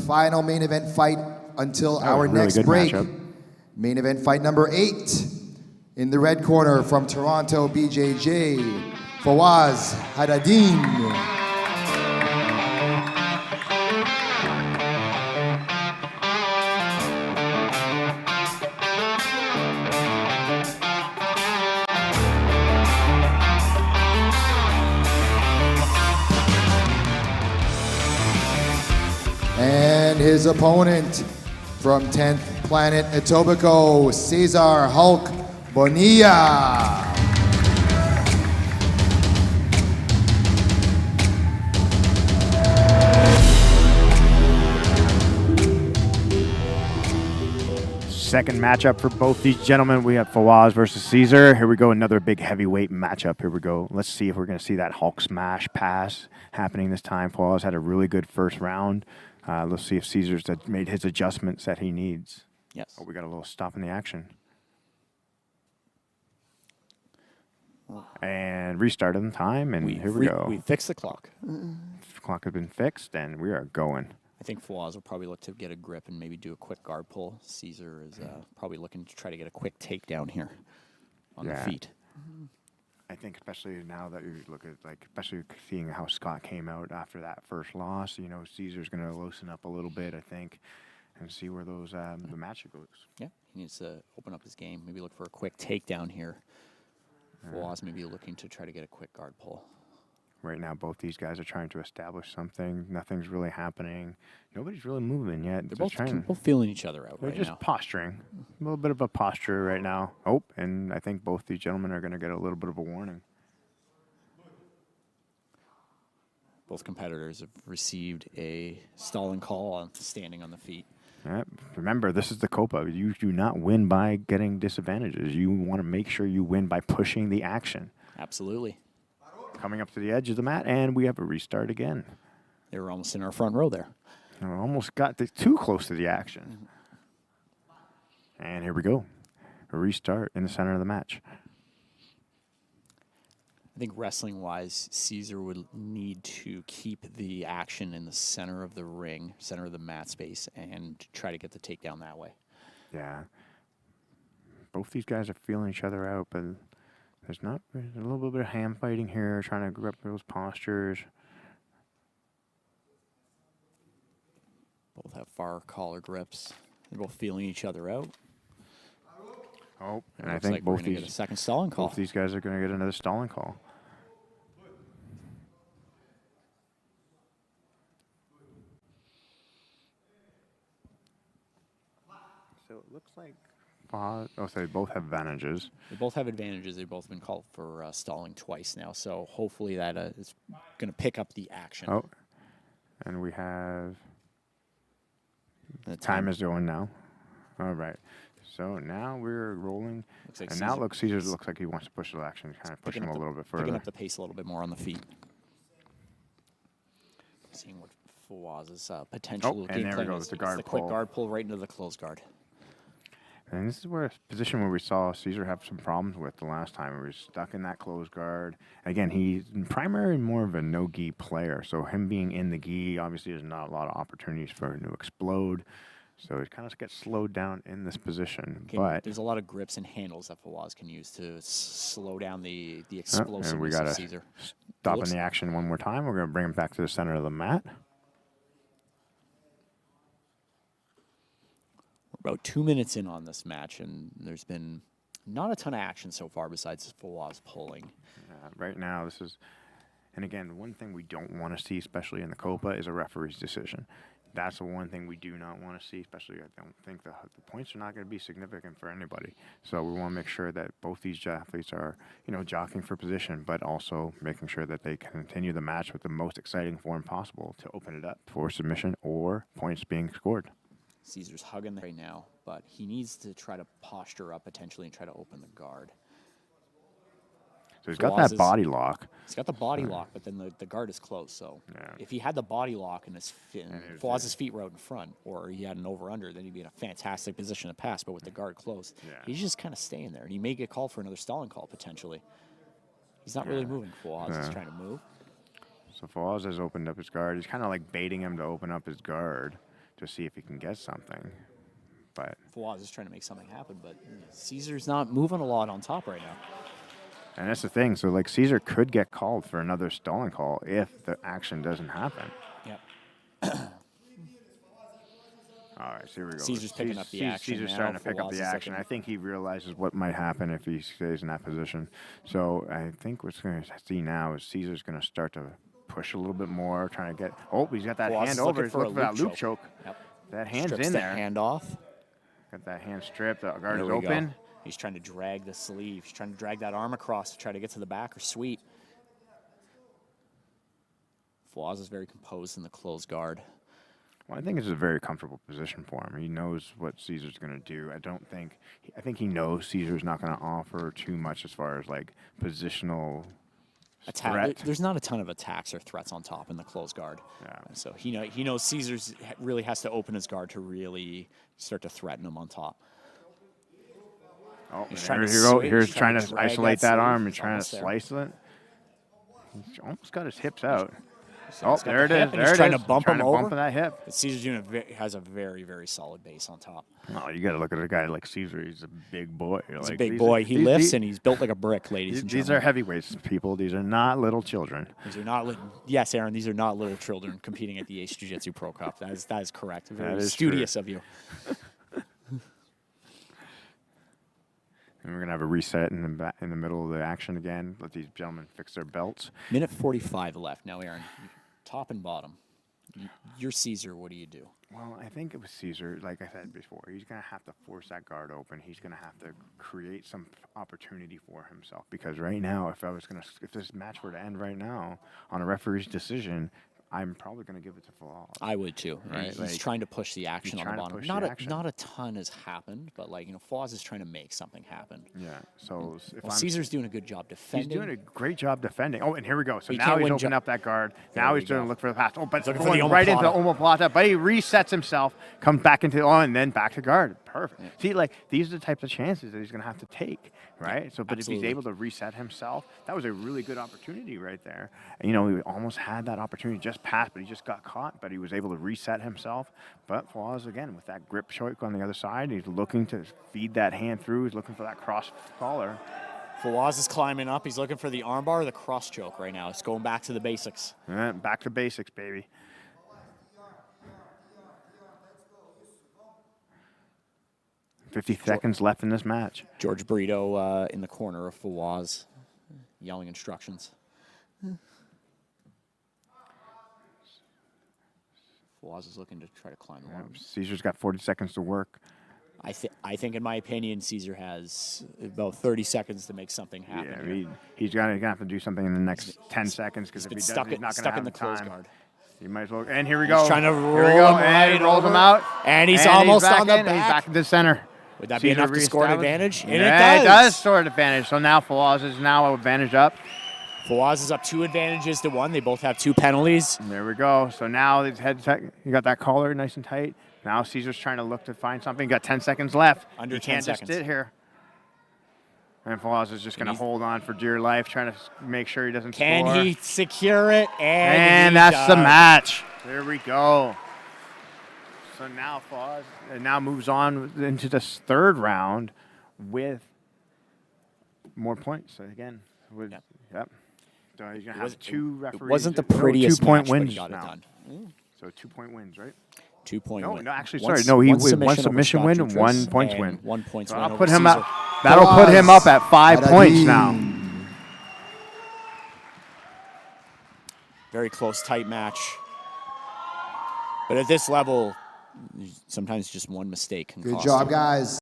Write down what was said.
final main event fight until our really next good break. matchup. Main event fight number 8. In the red corner from Toronto, BJJ, Fawaz Haddadin. And his opponent from 10th Planet Etobicoke, Cesar Hulk Bonilla. Second matchup for both these gentlemen. We have Fawaz versus Cesar. Here we go, another big heavyweight matchup. Here we go. Let's see if we're going to see that Hulk smash pass happening this time. Fawaz had a really good first round. Let's see if Cesar's made his adjustments that he needs. Yes. Oh, we got a little stop in the action. And restart in time, and here we go. We fixed the clock. The clock has been fixed, and we are going. I think Fawaz will probably look to get a grip and maybe do a quick guard pull. Cesar is probably looking to try to get a quick takedown here on the feet. I think especially now that you look at, like, especially seeing how Scott came out after that first loss, you know, Cesar's going to loosen up a little bit, I think, and see where those the match goes. Yeah, he needs to open up his game. Maybe look for a quick takedown here. Fawaz maybe looking to try to get a quick guard pull. Right now, both these guys are trying to establish something. Nothing's really happening. Nobody's really moving yet. They're both feeling each other out right now. They're just posturing. A little bit of a posture right now. Oh, and I think both these gentlemen are going to get a little bit of a warning. Both competitors have received a stalling call on standing on the feet. Remember, this is the Copa. You do not win by getting disadvantages. You want to make sure you win by pushing the action. Absolutely. Coming up to the edge of the mat, and we have a restart again. They were almost in our front row there. Almost got too close to the action. And here we go. A restart in the center of the match. I think wrestling-wise, Cesar would need to keep the action in the center of the ring, center of the mat space, and try to get the takedown that way. Yeah. Both these guys are feeling each other out, but there's a little bit of hand fighting here, trying to grip those postures. Both have far collar grips. They're both feeling each other out. Oh, and I looks think like we're both gonna get a second stalling call. Both these guys are going to get another stalling call. So it looks like so they both have advantages. They both have advantages. They've both been called for stalling twice now, so hopefully that is going to pick up the action. Oh, and we have the time is going now. All right. So now we're rolling. Like and now Cesar looks like he wants to push the action, kind of push him a little bit further. Picking up the pace a little bit more on the feet. Seeing what Fawaz's potential game plan is. The guard the quick guard pull right into the closed guard. And this is where a position where we saw Cesar have some problems with the last time. He was stuck in that closed guard. Again, he's primarily more of a no-gi player, so him being in the gi, obviously there's not a lot of opportunities for him to explode. So he kind of gets slowed down in this position. But there's a lot of grips and handles that Fawaz can use to slow down the explosiveness and we of Cesar. Stop in the action one more time. We're going to bring him back to the center of the mat. We're about 2 minutes in on this match, and there's been not a ton of action so far besides Fawaz pulling. Right now, this is, and again, one thing we don't want to see, especially in the Copa, is a referee's decision. That's the one thing we do not want to see, especially I don't think the points are not going to be significant for anybody. So we want to make sure that both these athletes are, jockeying for position, but also making sure that they continue the match with the most exciting form possible to open it up for submission or points being scored. Cesar's hugging right now, but he needs to try to posture up potentially and try to open the guard. So he's got that body lock. He's got the body lock, but then the guard is closed. So if he had the body lock and Fawaz's feet were out in front, or he had an over-under, then he'd be in a fantastic position to pass. But with the guard closed, he's just kind of staying there. And he may get called for another stalling call potentially. He's not really moving. Fawaz is trying to move. So Fawaz has opened up his guard. He's kind of like baiting him to open up his guard to see if he can get something. But Fawaz is trying to make something happen, but Cesar's not moving a lot on top right now. and that's the thing. So like Cesar could get called for another stalling call if the action doesn't happen. Yep. All right, so here we go. Caesar's picking up the action. Caesar's now. starting to pick up Fawaz the is action. looking- I think he realizes what might happen if he stays in that position. So I think what's going to see now is Caesar's going to start to push a little bit more, trying to get. Oh, he's got that Fawaz hand is over. looking He's for a looking for that loop loop choke. Yep. That hand's Strips in the there. hand off. Got that hand stripped. The guard There is we open. go. He's trying to drag the sleeve. He's trying to drag that arm across to try to get to the back or sweep. Fawaz is very composed in the closed guard. Well, I think it's a very comfortable position for him. He knows what Caesar's going to do. I think he knows Caesar's not going to offer too much as far as like positional threat. There's not a ton of attacks or threats on top in the closed guard. Yeah. So he knows Caesar's really has to open his guard to really start to threaten him on top. Oh, He's there trying to you go. swing, Here's he's trying to drag isolate that sleeve. arm and He's trying to almost there. slice it. He's almost got his hips out. So Oh, he's got there it the hip is. and There he's it trying is. to bump Trying him to over. bump that hip. But Caesar's has a very, very solid base on top. Oh, you got to look at a guy like Caesar. He's a big boy. He's a big boy. He lifts and he's built like a brick, ladies and These gentlemen. are heavyweights, people. These are not little children. These are not yes, Aaron. These are not little children competing at the Ace Jiu-Jitsu Pro Cup. That is correct. Very is studious of you. And we're gonna have a reset in the middle of the action again. Let these gentlemen fix their belts. Minute 45 left. Now, Aaron, top and bottom. You're Cesar. What do you do? Well, I think it was Cesar, like I said before. He's going to have to force that guard open. He's going to have to create some opportunity for himself. Because right now, if this match were to end right now on a referee's decision, I'm probably going to give it to Fawaz. I would too. Right? He's Like, trying to push the action on the trying to bottom. push Not the a action. not a ton has happened, but Fawaz is trying to make something happen. Yeah. So if Well, Caesar's doing a good job he's defending. doing a great job defending. Oh, and here we go. So He now can't he's win opened up that guard. There Now we he's going go. to look for the pass. Oh, but looking for the going right into the omoplata. omoplata. But he resets himself, comes back into and then back to guard. Perfect. Yeah. See, like these are the types of chances that he's going to have to take, right? So, but absolutely. if he's able to reset himself, that was a really good opportunity right there. And, he almost had that opportunity just passed, but he just got caught. But he was able to reset himself. But Fawaz again with that grip choke on the other side, he's looking to feed that hand through. He's looking for that cross collar. Fawaz is climbing up. He's looking for the armbar or the cross choke right now. It's going back to the basics. Back to basics, baby. "50 seconds left in this match." George Brito in the corner of Fawaz, yelling instructions. Fawaz is looking to try to climb the arms. Caesar's got 40 seconds to work. I think, in my opinion, Cesar has about 30 seconds to make something happen. Yeah, he's gonna have to do something in the next 10 seconds because if he Been doesn't, he's not stuck gonna in the have closed time. guard. He might as well. And here we go. He's trying to Here roll we go. him And right rolls over. him out. And he's almost back on the in, and he's back. back in the center. Would that be Caesar enough to score an reestablished. advantage? And Yeah, it does. score an advantage. So now Fawaz is now advantage up. Fawaz is up 2 advantages to 1. They both have 2 penalties. And there we go. So now his you got that collar nice and tight. Now Caesar's trying to look to find something. Got 10 seconds left. Under he 10 can't seconds. just sit here. And Fawaz is just going to hold on for dear life, trying to make sure he doesn't Can score. he secure it? And he that's the does. match. There we go. So now Fawaz now moves on into this third round with more points. So again, yep. So he's going to have 2 referees. It wasn't the prettiest 2-point match, but wins he got it now. done. So 2-point wins, right? 2-point win. No, actually, One sorry. No, he one won one over submission Scott win and Jutras 1 points and win. 1 points So win I'll over put him Cesar. up. That'll put him up at 5 points now. Very close, tight match. But at this level, sometimes just one mistake can Good cost job, you. guys.